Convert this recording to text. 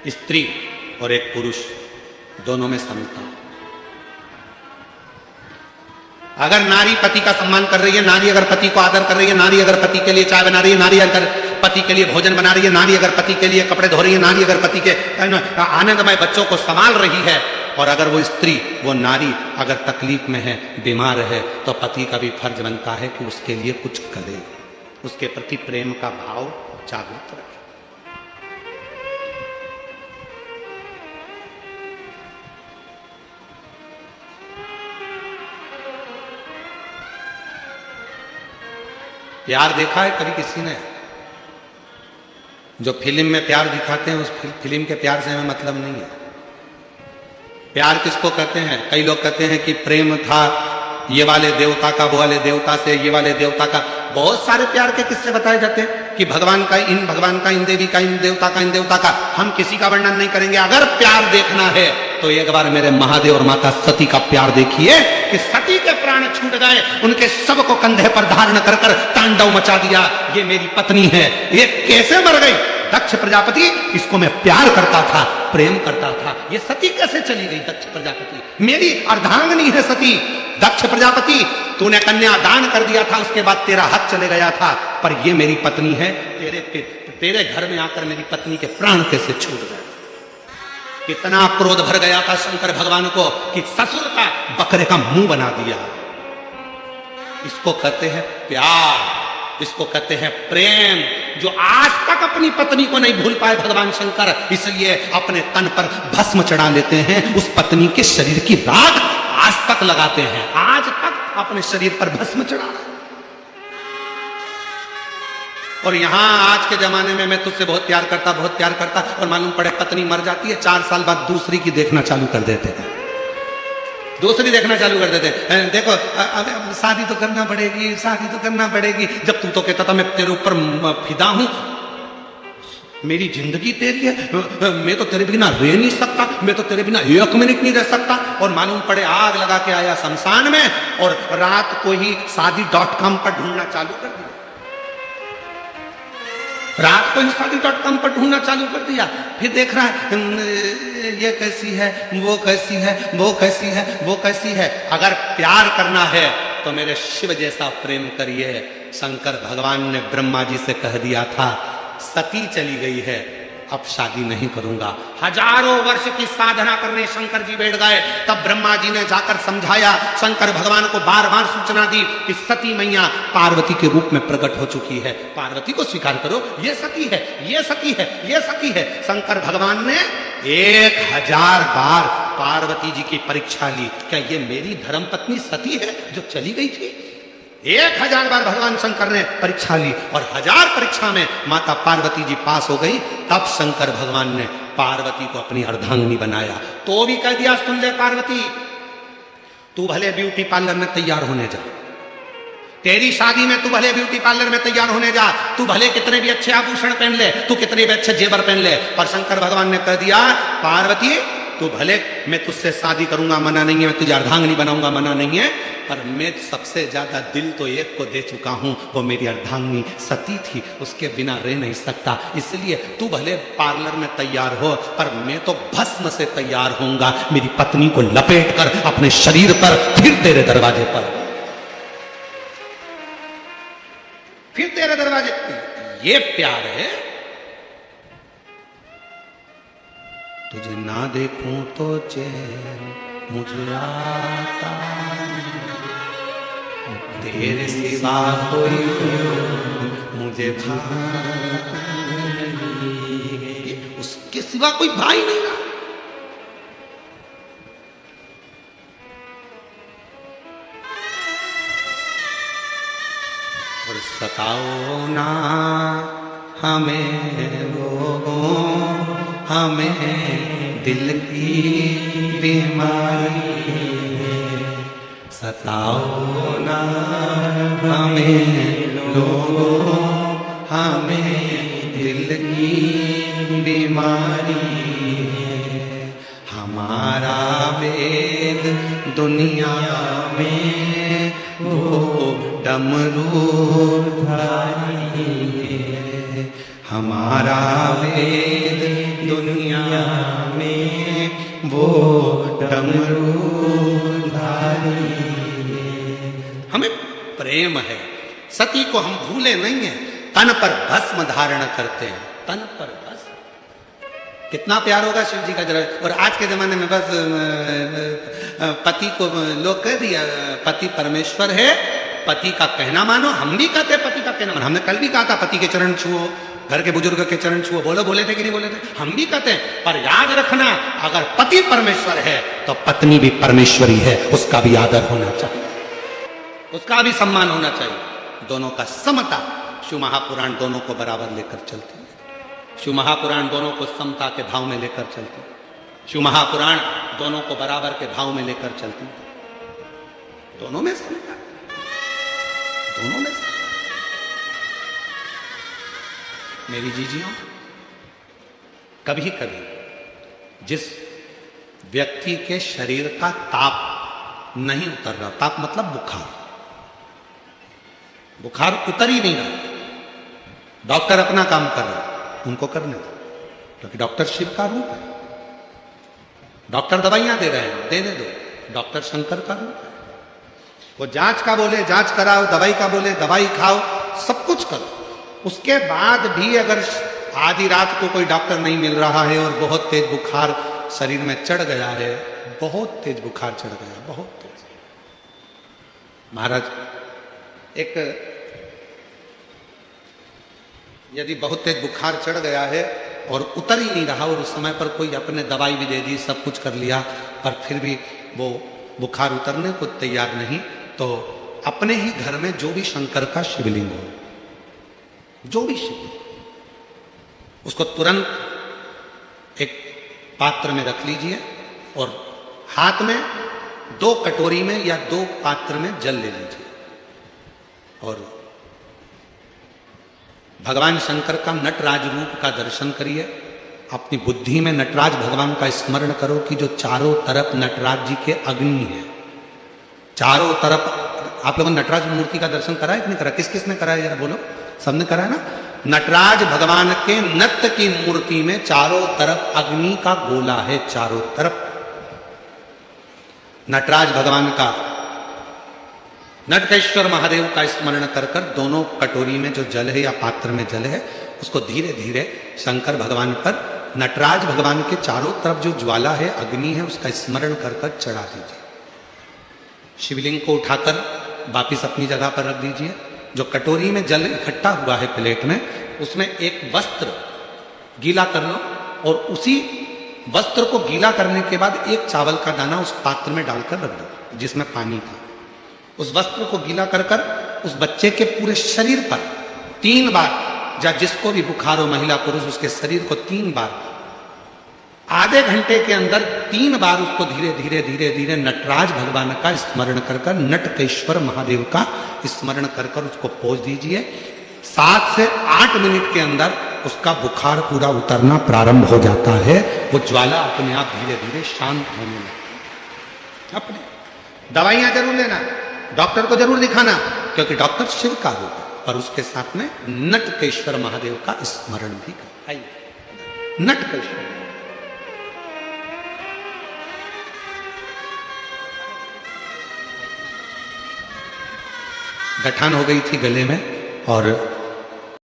स्त्री और एक पुरुष दोनों में समता। अगर नारी पति का सम्मान कर रही है, नारी अगर पति को आदर कर रही है, नारी अगर पति के लिए चाय बना रही है, नारी अगर पति के लिए भोजन बना रही है, नारी अगर पति के लिए कपड़े धो रही है, नारी अगर पति के आनंदमय बच्चों को संभाल रही है, और अगर वो स्त्री, वो नारी अगर तकलीफ में है, बीमार है, तो पति का भी फर्ज बनता है कि उसके लिए कुछ करे, उसके प्रति प्रेम का भाव जागृत रखे। प्यार देखा है कभी किसी ने? जो फिल्म में प्यार दिखाते हैं उस फिल्म के प्यार से हमें मतलब नहीं है। प्यार किसको कहते हैं? कई लोग कहते हैं कि प्रेम था ये वाले देवता का, वो वाले देवता से, ये वाले देवता का। बहुत सारे प्यार के किस्से बताए जाते हैं कि भगवान का, इन देवी का, इन देवता का, इन देवता का। हम किसी का वर्णन नहीं करेंगे। अगर प्यार देखना है तो एक बार मेरे महादेव और माता सती का प्यार देखिए कि सती के प्राण छूट गए, उनके शव को कंधे पर धारण कर कर तांडव मचा दिया, ये मेरी पत्नी है। ये कैसे मर गई? दक्ष प्रजापति, इसको मैं प्यार करता था, प्रेम करता था, ये सती कैसे चली गई? दक्ष प्रजापति, मेरी अर्धांगिनी है सती। दक्ष प्रजापति, तूने कन्या दान कर दिया था, उसके बाद तेरा हक चले गया था, पर ये मेरी पत्नी है। तेरे घर में आकर मेरी पत्नी के प्राण कैसे छूट गए? कितना क्रोध भर गया था शंकर भगवान को कि ससुर का बकरे का मुंह बना दिया। इसको कहते हैं प्यार, इसको कहते हैं प्रेम, जो आज तक अपनी पत्नी को नहीं भूल पाए भगवान शंकर, इसलिए अपने तन पर भस्म चढ़ा लेते हैं, उस पत्नी के शरीर की राख आज तक लगाते हैं, आज तक अपने शरीर पर भस्म चढ़ा। और यहां आज के जमाने में मैं तुझसे बहुत प्यार करता, बहुत प्यार करता, और मालूम पड़े पत्नी मर जाती है, 4 साल बाद दूसरी की देखना चालू कर देते हैं, दूसरी देखना चालू कर देते हैं। देखो अब शादी तो करना पड़ेगी, शादी तो करना पड़ेगी। जब तू तो कहता था मैं तेरे ऊपर फिदा हूं, मेरी जिंदगी तेरी है, मैं तो तेरे बिना रह नहीं सकता, मैं तो तेरे बिना 1 मिनट नहीं रह सकता। और मालूम पड़े आग लगा के आया शमशान में, और रात को ही शादी.com पर ढूंढना चालू कर दिया, रात को ही शादी.com पर ढूंढना चालू कर दिया। फिर देख रहा है ये कैसी है, वो कैसी है, वो कैसी है, वो कैसी है। अगर प्यार करना है तो मेरे शिव जैसा प्रेम करिए। शंकर भगवान ने ब्रह्मा जी से कह दिया था सती चली गई है, अब शादी नहीं करूंगा। हजारों वर्ष की साधना करने शंकर जी बैठ गए, तब ब्रह्मा जी ने जाकर समझाया, शंकर भगवान को बार बार सूचना दी कि सती मैया पार्वती के रूप में प्रकट हो चुकी है, पार्वती को स्वीकार करो, ये सती है, ये सती है, ये सती है। शंकर भगवान ने 1000 बार पार्वती जी की परीक्षा ली, क्या ये मेरी धर्मपत्नी सती है जो चली गई थी? 1000 बार भगवान शंकर ने परीक्षा ली, और 1000 परीक्षा में माता पार्वती जी पास हो गई। तब शंकर भगवान ने पार्वती को अपनी अर्धांगिनी बनाया। तो भी कह दिया सुन ले पार्वती, तू भले ब्यूटी पार्लर में तैयार होने जा, तेरी शादी में तू भले ब्यूटी पार्लर में तैयार होने जा, तू भले कितने भी अच्छे आभूषण पहन ले, तू कितने भी अच्छे जेवर पहन ले, पर शंकर भगवान ने कह दिया पार्वती तू भले, मैं तुझसे शादी करूंगा मना नहीं है, मैं तुझे अर्धांगिनी बनाऊंगा मना नहीं है, पर मैं सबसे ज्यादा दिल तो एक को दे चुका हूं, वो मेरी अर्धांगिनी सती थी, उसके बिना रह नहीं सकता। इसलिए तू भले पार्लर में तैयार हो, पर मैं तो भस्म से तैयार होऊंगा, मेरी पत्नी को लपेट कर अपने शरीर पर, फिर तेरे दरवाजे पर, फिर तेरे दरवाजे पर। ये प्यार है। तुझे ना देखूं तो चैन मुझे आता, तेरे सिवा कोई मुझे भाई, उसके सिवा कोई भाई नहीं रहा। और सताओ ना हमें लोगों, हमें दिल की बीमारी, सताओ ना हमें लोगों, हमें दिल की बीमारी। हमारा वेद दुनिया में वो डमरूधारी, हमारा वेद दुनिया डमरू धारी। हमें प्रेम है, सती को हम भूले नहीं है, तन पर भस्म धारण करते हैं, तन पर भस्म। कितना प्यार होगा शिव जी का जरा। और आज के जमाने में बस पति को लोग कह दिया पति परमेश्वर है, पति का कहना मानो। हम भी कहते हैं पति का कहना मानो, हमने कल भी कहा था पति के चरण छुओ, घर के बुजुर्ग के चरण छुओ। बोले थे कि नहीं बोले थे? हम भी कहते हैं। पर याद रखना, अगर पति परमेश्वर है तो पत्नी भी परमेश्वरी है, उसका भी आदर होना चाहिए, उसका भी सम्मान होना चाहिए। दोनों का समता, शिव महापुराण दोनों को बराबर लेकर चलती है। शिव महापुराण दोनों को समता के भाव में लेकर चलती है। शिव महापुराण दोनों को बराबर के भाव में लेकर चलती है। दोनों में समता, दोनों में समता। मेरी जीजियों, कभी कभी जिस व्यक्ति के शरीर का ताप नहीं उतर रहा, ताप मतलब बुखार, बुखार उतर ही नहीं रहा, डॉक्टर अपना काम कर रहा है, उनको करने दो, क्योंकि डॉक्टर शिव का रूप है। डॉक्टर दवाइयां दे रहे हैं, देने दो, डॉक्टर शंकर का रूप है। वो जांच का बोले जांच कराओ, दवाई का बोले दवाई खाओ, सब कुछ करो। उसके बाद भी अगर आधी रात को कोई डॉक्टर नहीं मिल रहा है और बहुत तेज बुखार शरीर में चढ़ गया है, बहुत तेज बुखार चढ़ गया, बहुत तेज। महाराज, एक यदि बहुत तेज बुखार चढ़ गया है और उतर ही नहीं रहा, और उस समय पर कोई अपने दवाई भी दे दी, सब कुछ कर लिया, पर फिर भी वो बुखार उतरने को तैयार नहीं, तो अपने ही घर में जो भी शंकर का शिवलिंग हो, जो भी शिवलिंग, उसको तुरंत एक पात्र में रख लीजिए और हाथ में 2 कटोरी में या 2 पात्र में जल ले लीजिए और भगवान शंकर का नटराज रूप का दर्शन करिए। अपनी बुद्धि में नटराज भगवान का स्मरण करो कि जो चारों तरफ नटराज जी के अग्नि है, चारों तरफ। आप लोगों ने नटराज मूर्ति का दर्शन करा है कि नहीं करा? किस किस ने करा है, जरा बोलो। सबने करा है ना? नटराज भगवान के नृत्य की मूर्ति में चारों तरफ अग्नि का गोला है, चारों तरफ। नटराज भगवान का, नटकेश्वर महादेव का स्मरण कर कर दोनों कटोरी में जो जल है या पात्र में जल है, उसको धीरे धीरे शंकर भगवान पर, नटराज भगवान के चारों तरफ जो ज्वाला है, अग्नि है, उसका स्मरण कर कर चढ़ा दीजिए। शिवलिंग को उठाकर वापिस अपनी जगह पर रख दीजिए। जो कटोरी में जल इकट्ठा हुआ है प्लेट में, उसमें एक वस्त्र गीला कर लो और उसी वस्त्र को गीला करने के बाद एक चावल का दाना उस पात्र में डालकर रख दो जिसमें पानी था। उस वस्त्र को गीला कर कर उस बच्चे के पूरे शरीर पर 3 बार, या जिसको भी बुखार हो, महिला पुरुष, उसके शरीर को 3 बार, आधे घंटे के अंदर 3 बार उसको धीरे धीरे धीरे धीरे नटराज भगवान का स्मरण कर कर, नटकेश्वर महादेव का स्मरण कर कर उसको पोंछ दीजिए। 7 से 8 मिनट के अंदर उसका बुखार पूरा उतरना प्रारंभ हो जाता है। वो ज्वाला अपने आप धीरे धीरे शांत होने लगती है। अपने दवाइयां जरूर लेना, डॉक्टर को जरूर दिखाना, क्योंकि डॉक्टर शिव का रूप है, पर उसके साथ में नटकेश्वर महादेव का स्मरण भी कर। नटकेश्वर गठान हो गई थी गले में और